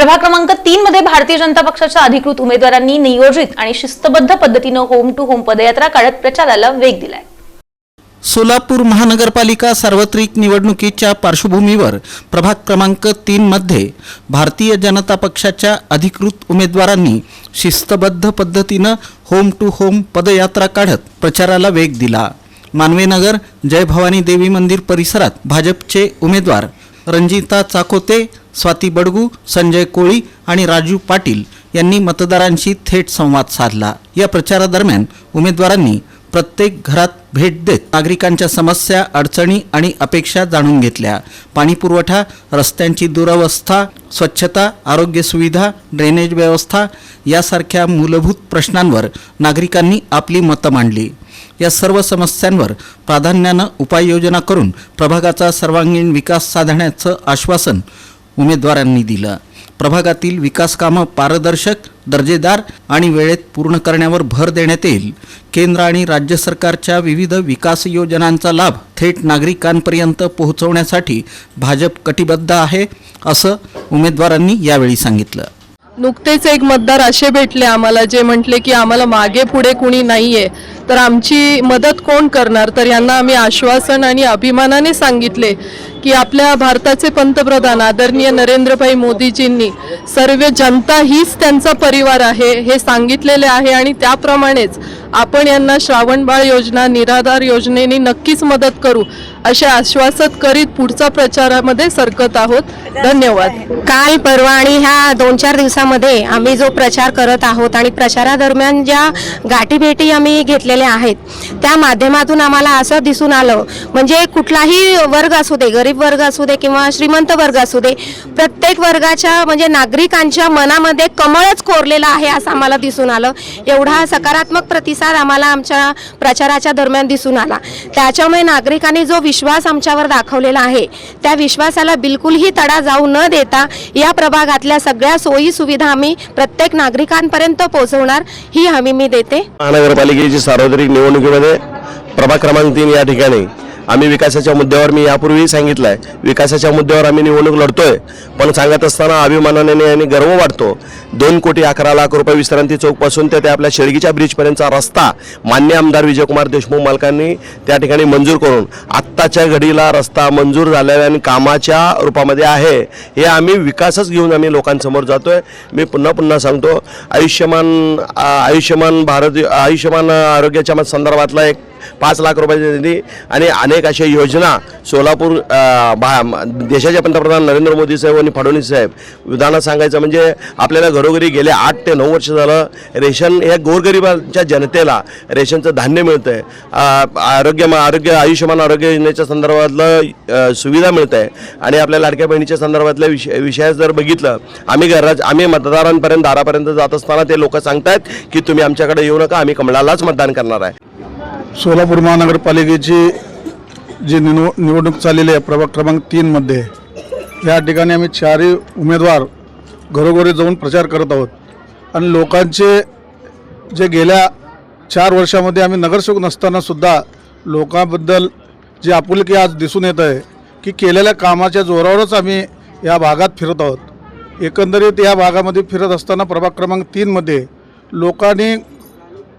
प्रभाग क्रमांक 3 मध्ये भारतीय जनता पक्षाच्या अधिकृत उमेदवारांनी नियोजित आणि शिस्तबद्ध पद्धतीने होम टू होम पदयात्रा काढत प्रचाराला वेग दिलाय। सोलापूर महानगरपालिका सार्वत्रिक निवडणुकीच्या पार्श्वभूमीवर प्रभाग क्रमांक 3 मध्ये भारतीय जनता पक्षाच्या अधिकृत उमेदवारांनी शिस्तबद्ध पद्धतीने होम टू होम पदयात्रा काढत प्रचाराला वेग दिला। मानवेनगर जय भवानी देवी मंदिर परिसरात भाजपचे उमेदवार रणजिता चाकोते, स्वाती बडगू, संजय कोळी आणि राजू पाटील यांनी मतदारांशी थेट संवाद साधला। या प्रचारादरम्यान उमेदवारांनी प्रत्येक घरात भेट देत नागरिकांच्या समस्या, अडचणी आणि अपेक्षा जाणून घेतल्या। पाणी पुरवठा, रस्त्यांची दुरवस्था, स्वच्छता, आरोग्य सुविधा, ड्रेनेज व्यवस्था यासारख्या मूलभूत प्रश्नांवर नागरिकांनी आपली मतं मांडली। या सर्व समस्यांवर प्राधान्याने उपाययोजना करून प्रभागाचा सर्वांगीण विकास साधण्याचं आश्वासन उमेदवारांनी दिलं। प्रभागातील विकास कामं पारदर्शक, दर्जेदार आणि वेळेत पूर्ण करण्यावर भर देण्यात येईल। केंद्र आणि राज्य सरकारच्या विविध विकास योजनांचा लाभ थेट नागरिकांपर्यंत पोहोचवण्यासाठी भाजप कटिबद्ध आहे, असं उमेदवारांनी यावेळी सांगितलं। नुकतेच एक मतदार असे भेटले आम्हाला जे म्हटले की आम्हाला मागे पुढे कुणी नाहीये, तर आमची मदत कोण करणार। तर यांना आम्ही आश्वासन आणि अभिमानाने सांगितले की आपल्या भारताचे पंतप्रधान आदरणीय नरेंद्रभाई मोदीजींनी सर्व जनता हीच त्यांचा परिवार आहे हे सांगितलेले आहे आणि त्याप्रमाणेच आपण यांना श्रावणबाळ योजना, निराधार योजनेने नक्कीच मदत करू असे आश्वासन करीत पुढच्या प्रचारामध्ये सरकत आहोत। धन्यवाद। काल परवा आणि ह्या 2-4 दिवसामध्ये आम्ही जो प्रचार करत आहोत आणि प्रचारादरम्यान ज्या गाठीभेटी आम्ही घेतलेल्या आहेत त्या माध्यमातून आम्हाला असं दिसून आलं, म्हणजे कुठलाही वर्ग असू दे, गरीब वर्ग असू दे किंवा श्रीमंत वर्ग असू दे, प्रत्येक वर्गाच्या म्हणजे नागरिकांच्या मनामध्ये कमळच कोरलेलं आहे असं आम्हाला दिसून आलं। एवढा सकारात्मक प्रतिसाद आम्हाला आमच्या प्रचाराच्या दरम्यान दिसून आला। त्याच्यामुळे नागरिकांनी जो विश्वास आमच्यावर दाखवलेला आहे त्या विश्वासाला बिलकुलही तडा जाऊ न देता या प्रभागातल्या सगळ्या सोयी सुविधा आम्ही प्रत्येक नागरिकांपर्यंत पोहोचवणार ही हमी मी देते। महानगरपालिकेची सार्वत्रिक निवडणुकीमध्ये प्रभाग क्रमांक 3 या ठिकाणी आम्ही विकासाच्या मुद्द्यावर, मी यापूर्वी सांगितलं आहे, विकासाच्या मुद्द्यावर आम्ही निवडणूक लढतोय, पण सांगत असताना अभिमानाने आणि गर्व वाटतो। 2,11,00,000 रुपये विश्रांती चौकपासून ते आपल्या शेळगीच्या ब्रिजपर्यंतचा रस्ता मान्य आमदार विजयकुमार देशमुख मालकांनी त्या ठिकाणी मंजूर करून आत्ताच्या घडीला रस्ता मंजूर झालेला आणि कामाच्या रूपामध्ये आहे। हे आम्ही विकासच घेऊन आम्ही लोकांसमोर जातोय। मी पुन्हा सांगतो, आयुष्यमान भारत, आयुष्यमान आरोग्याच्या संदर्भातला एक 5 लाख रुपयाची निधी आणि अनेक अशा योजना सोलापूर देशाचे पंतप्रधान नरेंद्र मोदी साहेब आणि फडणवीस साहेब विधानात सांगायचं म्हणजे आपल्याला घरोघरी गेले 8 ते 9 वर्ष झालं रेशन या गोरगरिबांच्या जनतेला रेशनचं धान्य मिळतंय। आरोग्य आयुष्यमान आरोग्य योजनेच्या संदर्भातलं सुविधा मिळत आहे आणि आपल्या लाडक्या बहिणीच्या संदर्भातल्या विषयात जर बघितलं, आम्ही मतदारांपर्यंत दारापर्यंत जात असताना ते लोक सांगतायत की तुम्ही आमच्याकडे येऊ नका, आम्ही कमळालाच मतदान करणार आहे। सोलापूर महानगरपालिकेची जी निवडणूक चाललेली आहे प्रभाग क्रमांक 3 मध्ये या ठिकाणी आम्ही 4 उमेदवार घरोघरी जाऊन प्रचार करत आहोत आणि लोकांचे जे गेल्या 4 वर्षामध्ये आम्ही नगरसेवक नसताना सुद्धा लोकांबद्दल जी आपुलकी आज दिसून येत आहे की केलेल्या कामाच्या जोरावरच आम्ही या भागात फिरत आहोत। एकंदरीत या भागामध्ये फिरत असताना प्रभाग क्रमांक 3 मध्ये लोकांनी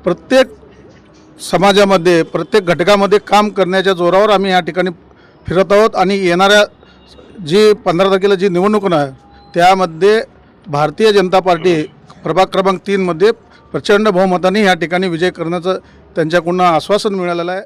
प्रत्येक समाजामध्ये प्रत्येक घटकामध्ये काम करण्याच्या जोरावर आम्ही या ठिकाणी फिरत आहोत आणि येणाऱ्या जी 15 तारखेला जी निवडणूक आहे त्यामध्ये भारतीय जनता पार्टी प्रभाग क्रमांक 3 मध्ये प्रचंड बहुमताने या ठिकाणी विजय करण्याचं त्यांच्याकडून आश्वासन मिळालेलं आहे।